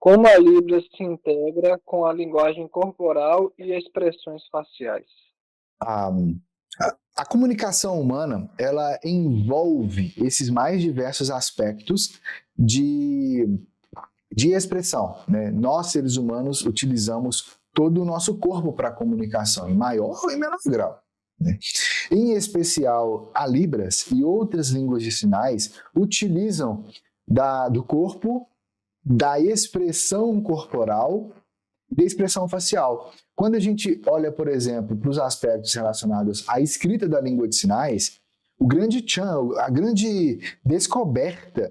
Como a Libras se integra com a linguagem corporal e expressões faciais? A, a comunicação humana, ela envolve esses mais diversos aspectos de, de expressão, né? Nós, seres humanos, utilizamos todo o nosso corpo para comunicação, em maior ou em menor grau, né? Em especial, a Libras e outras línguas de sinais utilizam do corpo, da expressão corporal, da expressão facial. Quando a gente olha, por exemplo, para os aspectos relacionados à escrita da língua de sinais, a grande descoberta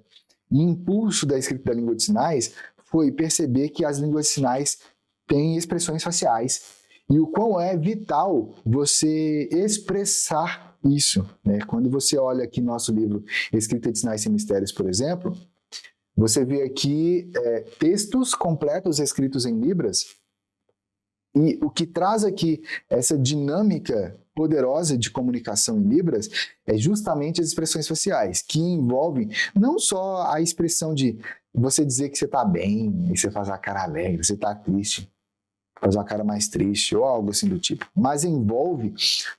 e impulso da escrita da língua de sinais foi perceber que as línguas de sinais têm expressões faciais e o quão é vital você expressar isso, né? Quando você olha aqui nosso livro Escrita de Sinais Sem Mistérios, por exemplo, você vê aqui textos completos escritos em Libras. E o que traz aqui essa dinâmica poderosa de comunicação em Libras é justamente as expressões faciais, que envolvem não só a expressão de você dizer que você está bem, e você faz a cara alegre, você está triste, faz uma cara mais triste, ou algo assim do tipo, mas envolve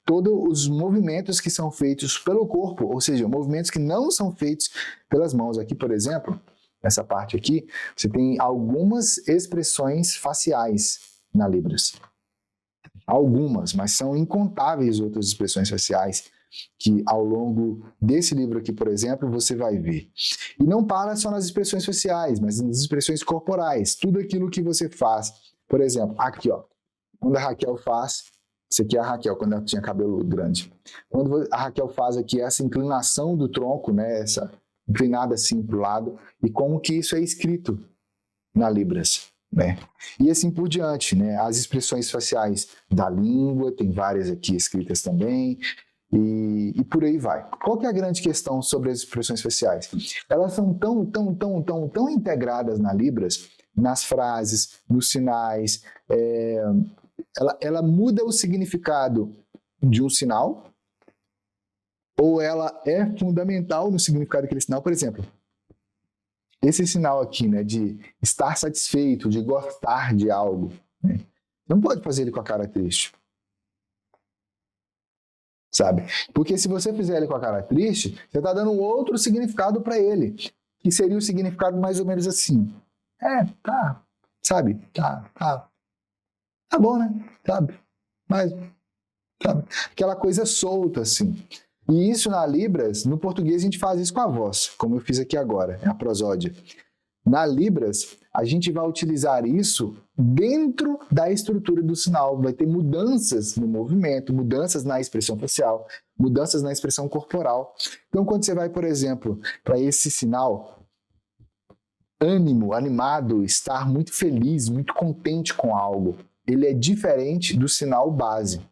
todos os movimentos que são feitos pelo corpo, ou seja, movimentos que não são feitos pelas mãos. Aqui, por exemplo, nessa parte aqui, você tem algumas expressões faciais na Libras. Algumas, mas são incontáveis outras expressões faciais que ao longo desse livro aqui, por exemplo, você vai ver. E não para só nas expressões faciais, mas nas expressões corporais. Tudo aquilo que você faz. Por exemplo, aqui, ó, quando a Raquel faz, isso aqui é a Raquel, quando ela tinha cabelo grande. Quando a Raquel faz aqui essa inclinação do tronco, né, essa inclinada assim para o lado, e como que isso é escrito na Libras, né? E assim por diante, né? As expressões faciais da língua, tem várias aqui escritas também, e por aí vai. Qual que é a grande questão sobre as expressões faciais? Elas são tão integradas na Libras, nas frases, nos sinais, ela muda o significado de um sinal, ou ela é fundamental no significado daquele sinal. Por exemplo, esse sinal aqui, né, de estar satisfeito, de gostar de algo, né, não pode fazer ele com a cara triste, sabe? Porque se você fizer ele com a cara triste, você está dando um outro significado para ele, que seria o significado mais ou menos assim. Tá, sabe? Tá bom, né? Sabe? Mas, sabe? Aquela coisa solta, assim. E isso na Libras, no português a gente faz isso com a voz, como eu fiz aqui agora, é a prosódia. Na Libras, a gente vai utilizar isso dentro da estrutura do sinal. Vai ter mudanças no movimento, mudanças na expressão facial, mudanças na expressão corporal. Então, quando você vai, por exemplo, para esse sinal, ânimo, animado, estar muito feliz, muito contente com algo, ele é diferente do sinal base,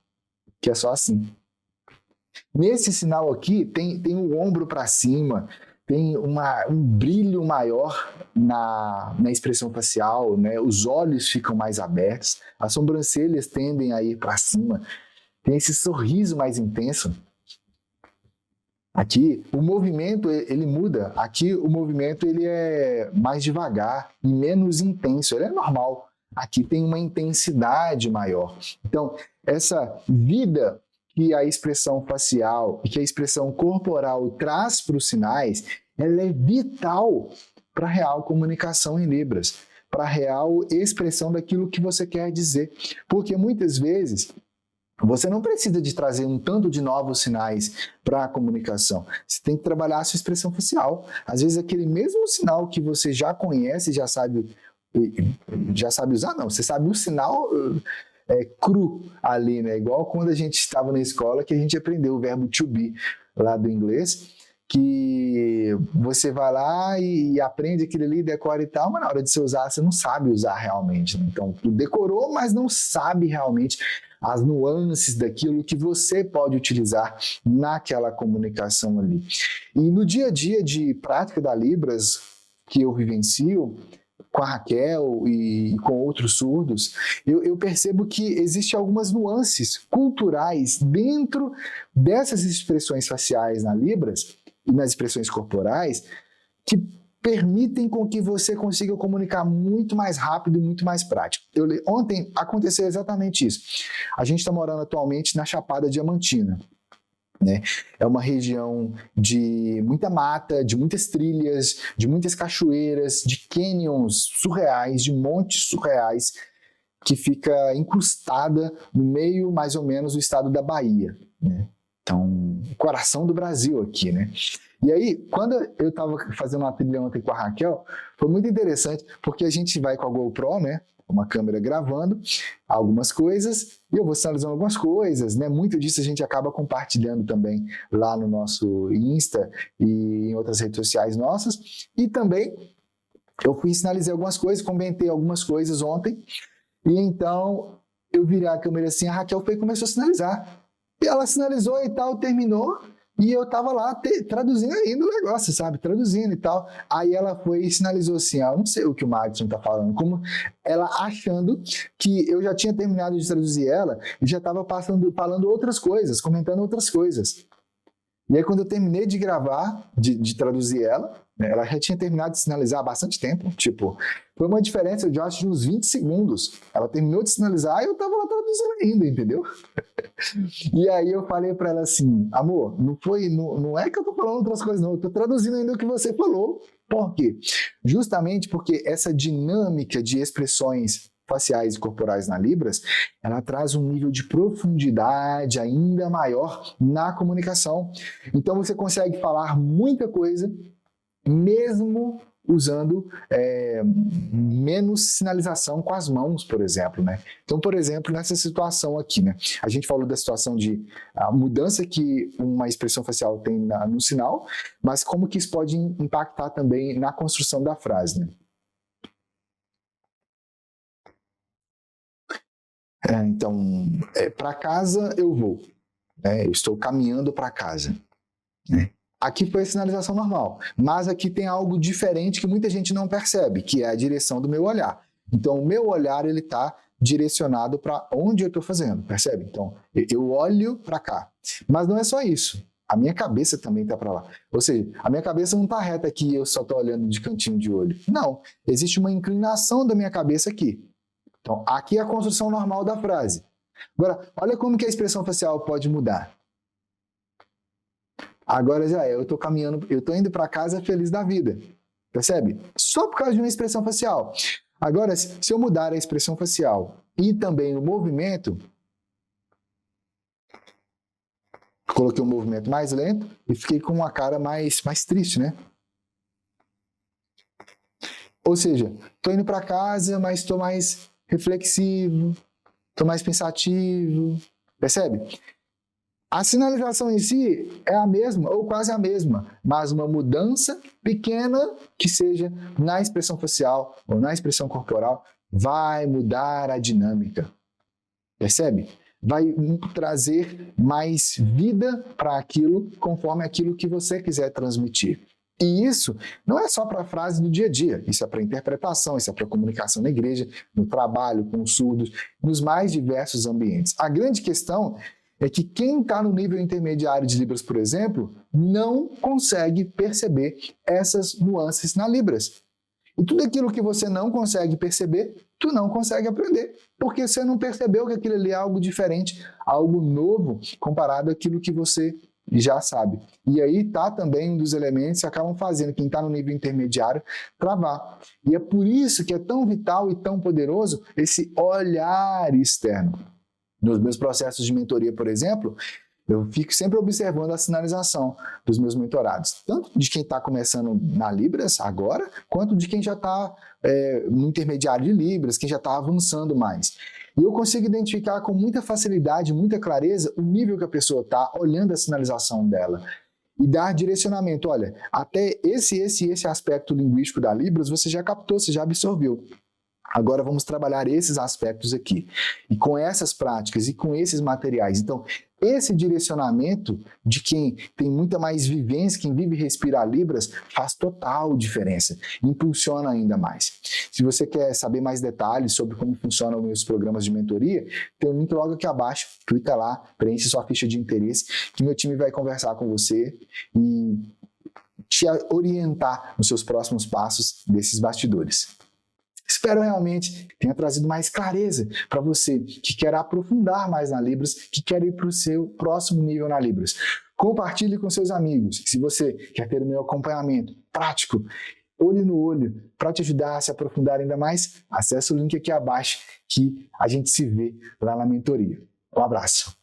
que é só assim. Nesse sinal aqui, tem o ombro para cima, tem um brilho maior na expressão facial, né? Os olhos ficam mais abertos, as sobrancelhas tendem a ir para cima, tem esse sorriso mais intenso. Aqui, o movimento, ele muda. Aqui, o movimento ele é mais devagar e menos intenso. Ele é normal. Aqui tem uma intensidade maior. Então, essa vida que a expressão facial e que a expressão corporal traz para os sinais, ela é vital para a real comunicação em Libras, para a real expressão daquilo que você quer dizer. Porque muitas vezes você não precisa de trazer um tanto de novos sinais para a comunicação. Você tem que trabalhar a sua expressão facial. Às vezes aquele mesmo sinal que você já conhece, já sabe usar, não. Você sabe o sinal cru ali, né? Igual quando a gente estava na escola que a gente aprendeu o verbo to be lá do inglês, que você vai lá e aprende aquilo ali, decora e tal, mas na hora de você usar, você não sabe usar realmente, né? Então, tu decorou, mas não sabe realmente as nuances daquilo que você pode utilizar naquela comunicação ali. E no dia a dia de prática da Libras, que eu vivencio, com a Raquel e com outros surdos, eu percebo que existem algumas nuances culturais dentro dessas expressões faciais na Libras e nas expressões corporais que permitem com que você consiga comunicar muito mais rápido e muito mais prático. Ontem aconteceu exatamente isso. A gente está morando atualmente na Chapada Diamantina, né? É uma região de muita mata, de muitas trilhas, de muitas cachoeiras, de canyons surreais, de montes surreais, que fica incrustada no meio, mais ou menos, do estado da Bahia, né? Então, o coração do Brasil aqui, né? E aí, quando eu estava fazendo uma trilha ontem com a Raquel, foi muito interessante, porque a gente vai com a GoPro, né? Uma câmera gravando algumas coisas, e eu vou sinalizando algumas coisas, né? Muito disso a gente acaba compartilhando também lá no nosso Insta e em outras redes sociais nossas. E também eu fui sinalizar algumas coisas, comentei algumas coisas ontem, e então eu virei a câmera assim, a Raquel foi e começou a sinalizar. E ela sinalizou e tal, terminou, e eu tava lá traduzindo ainda o negócio, sabe? Traduzindo e tal. Aí ela foi e sinalizou assim, eu não sei o que o Madison tá falando, como ela achando que eu já tinha terminado de traduzir ela e já tava falando outras coisas, comentando outras coisas. E aí quando eu terminei de gravar, de traduzir ela, né, ela já tinha terminado de sinalizar há bastante tempo, tipo, foi uma diferença, eu acho, de uns 20 segundos. Ela terminou de sinalizar e eu tava lá traduzindo ainda, entendeu? E aí eu falei para ela assim, amor, não é que eu tô falando outras coisas não, eu tô traduzindo ainda o que você falou. Por quê? Justamente porque essa dinâmica de expressões faciais e corporais na Libras, ela traz um nível de profundidade ainda maior na comunicação. Então você consegue falar muita coisa, mesmo usando menos sinalização com as mãos, por exemplo, né? Então, por exemplo, nessa situação aqui, né? A gente falou da situação de a mudança que uma expressão facial tem no sinal, mas como que isso pode impactar também na construção da frase, né? Então, para casa eu vou, né? Eu estou caminhando para casa, né? Aqui foi a sinalização normal, mas aqui tem algo diferente que muita gente não percebe, que é a direção do meu olhar. Então, o meu olhar ele está direcionado para onde eu estou fazendo, percebe? Então, eu olho para cá. Mas não é só isso. A minha cabeça também está para lá. Ou seja, a minha cabeça não está reta aqui e eu só estou olhando de cantinho de olho. Não, existe uma inclinação da minha cabeça aqui. Então, aqui é a construção normal da frase. Agora, olha como que a expressão facial pode mudar. Agora já eu estou caminhando, eu estou indo para casa feliz da vida. Percebe? Só por causa de uma expressão facial. Agora, se eu mudar a expressão facial e também o movimento, coloquei um movimento mais lento e fiquei com uma cara mais triste, né? Ou seja, estou indo para casa, mas estou mais reflexivo, estou mais pensativo. Percebe? A sinalização em si é a mesma, ou quase a mesma, mas uma mudança pequena que seja na expressão facial ou na expressão corporal vai mudar a dinâmica. Percebe? Vai trazer mais vida para aquilo, conforme aquilo que você quiser transmitir. E isso não é só para a frase do dia a dia, isso é para interpretação, isso é para comunicação na igreja, no trabalho, com os surdos, nos mais diversos ambientes. A grande questão é que quem está no nível intermediário de Libras, por exemplo, não consegue perceber essas nuances na Libras. E tudo aquilo que você não consegue perceber, tu não consegue aprender, porque você não percebeu que aquilo ali é algo diferente, algo novo, comparado àquilo que você já sabe. E aí está também um dos elementos que acabam fazendo quem está no nível intermediário travar. E é por isso que é tão vital e tão poderoso esse olhar externo. Nos meus processos de mentoria, por exemplo, eu fico sempre observando a sinalização dos meus mentorados, tanto de quem está começando na Libras agora, quanto de quem já está no intermediário de Libras, quem já está avançando mais. E eu consigo identificar com muita facilidade, muita clareza, o nível que a pessoa está olhando a sinalização dela. E dar direcionamento, olha, até esse aspecto linguístico da Libras você já captou, você já absorveu. Agora vamos trabalhar esses aspectos aqui. E com essas práticas e com esses materiais. Então, esse direcionamento de quem tem muita mais vivência, quem vive e respira Libras, faz total diferença. Impulsiona ainda mais. Se você quer saber mais detalhes sobre como funcionam os meus programas de mentoria, tem um link logo aqui abaixo. Clica lá, preenche sua ficha de interesse, que meu time vai conversar com você e te orientar nos seus próximos passos desses bastidores. Espero realmente que tenha trazido mais clareza para você que quer aprofundar mais na Libras, que quer ir para o seu próximo nível na Libras. Compartilhe com seus amigos. Se você quer ter o meu acompanhamento prático, olho no olho, para te ajudar a se aprofundar ainda mais, acesse o link aqui abaixo que a gente se vê lá na mentoria. Um abraço.